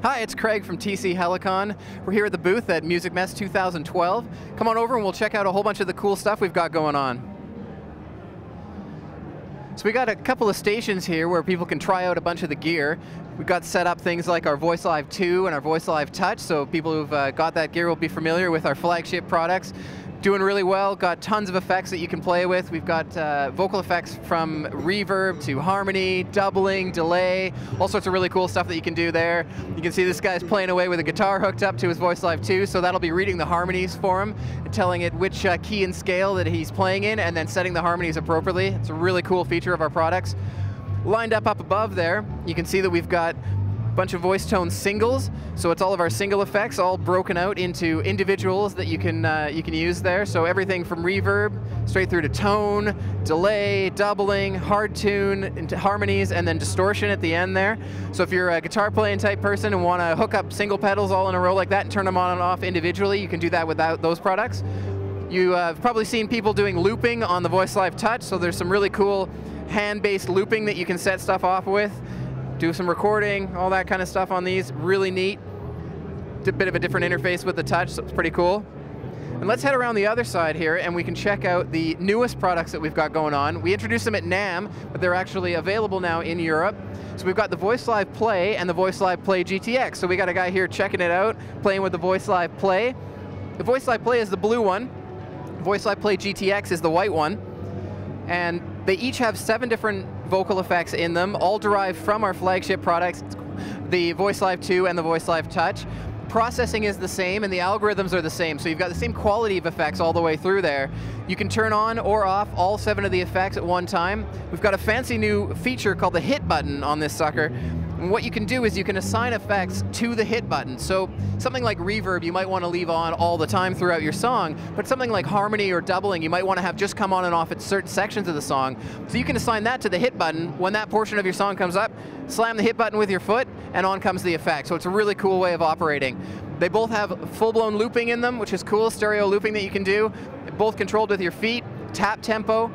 Hi, it's Craig from TC-Helicon. We're here at the booth at Music Mess 2012. Come on over and we'll check out a whole bunch of the cool stuff we've got going on. So we got a couple of stations here where people can try out a bunch of the gear. We've got set up things like our Voice Live 2 and our Voice Live Touch, so people who've got that gear will be familiar with our flagship products. Doing really well, got tons of effects that you can play with. We've got vocal effects from reverb to harmony, doubling, delay, all sorts of really cool stuff that you can do there. You can see this guy's playing away with a guitar hooked up to his Voice Live 2, so that'll be reading the harmonies for him, and telling it which key and scale that he's playing in, and then setting the harmonies appropriately. It's a really cool feature of our products. Lined up above there, you can see that we've got bunch of voice tone singles, so it's all of our single effects all broken out into individuals that you can use there. So everything from reverb straight through to tone, delay, doubling, hard tune, into harmonies, and then distortion at the end there. So if you're a guitar playing type person and want to hook up single pedals all in a row like that and turn them on and off individually, you can do that without those products. You've probably seen people doing looping on the Voice Live Touch, so there's some really cool hand-based looping that you can set stuff off with. Do some recording, all that kind of stuff on these. Really neat. A bit of a different interface with the touch, so it's pretty cool. And let's head around the other side here and we can check out the newest products that we've got going on. We introduced them at NAMM, but they're actually available now in Europe. So we've got the Voice Live Play and the Voice Live Play GTX. So we got a guy here checking it out, playing with the Voice Live Play. The Voice Live Play is the blue one. Voice Live Play GTX is the white one. And they each have 7 different vocal effects in them, all derived from our flagship products, the Voice Live 2 and the Voice Live Touch. Processing is the same and the algorithms are the same, so you've got the same quality of effects all the way through there. You can turn on or off all 7 of the effects at one time. We've got a fancy new feature called the hit button on this sucker. And what you can do is you can assign effects to the hit button. So something like reverb you might want to leave on all the time throughout your song, but something like harmony or doubling you might want to have just come on and off at certain sections of the song. So you can assign that to the hit button. When that portion of your song comes up, slam the hit button with your foot and on comes the effect. So it's a really cool way of operating. They both have full-blown looping in them, which is cool, stereo looping that you can do, both controlled with your feet, tap tempo.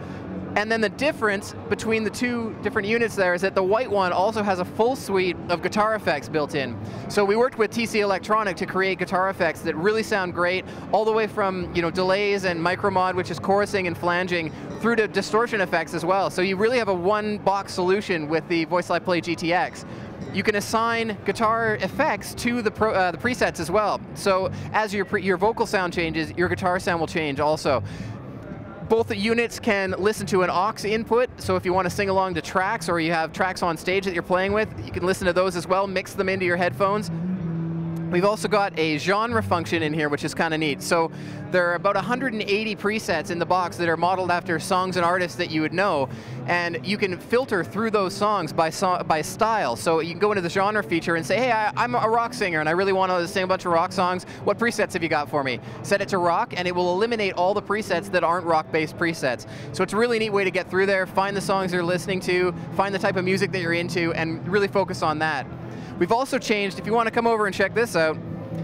And then the difference between the 2 different units there is that the white one also has a full suite of guitar effects built in. So we worked with TC Electronic to create guitar effects that really sound great, all the way from delays and micro mod, which is chorusing and flanging, through to distortion effects as well. So you really have a one-box solution with the Voice Live Play GTX. You can assign guitar effects to the presets as well. So as your vocal sound changes, your guitar sound will change also. Both the units can listen to an aux input, so if you want to sing along to tracks or you have tracks on stage that you're playing with, you can listen to those as well, mix them into your headphones. We've also got a genre function in here, which is kind of neat. So there are about 180 presets in the box that are modeled after songs and artists that you would know, and you can filter through those songs by style. So you can go into the genre feature and say, hey, I'm a rock singer and I really want to sing a bunch of rock songs. What presets have you got for me? Set it to rock and it will eliminate all the presets that aren't rock-based presets. So it's a really neat way to get through there, find the songs you're listening to, find the type of music that you're into, and really focus on that. We've also changed, if you want to come over and check this out,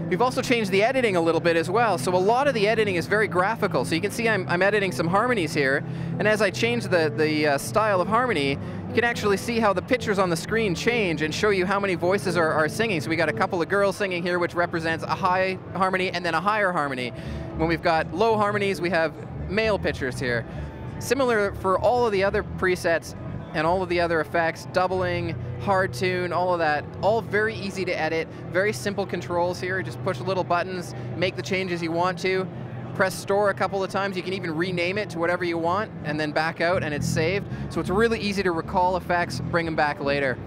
we've also changed the editing a little bit as well. So a lot of the editing is very graphical. So you can see I'm editing some harmonies here, and as I change the style of harmony, you can actually see how the pictures on the screen change and show you how many voices are singing. So we got a couple of girls singing here, which represents a high harmony and then a higher harmony. When we've got low harmonies, we have male pictures here. Similar for all of the other presets and all of the other effects, doubling, hard tune, all of that, all very easy to edit, very simple controls here. Just push little buttons, make the changes you want to, press store a couple of times. You can even rename it to whatever you want and then back out and it's saved. So it's really easy to recall effects, bring them back later.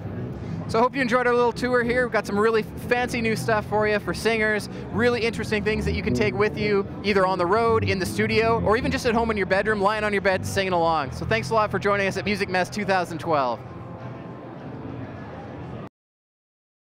So I hope you enjoyed our little tour here. We've got some really fancy new stuff for you for singers, really interesting things that you can take with you, either on the road, in the studio, or even just at home in your bedroom, lying on your bed, singing along. So thanks a lot for joining us at Music Mess 2012.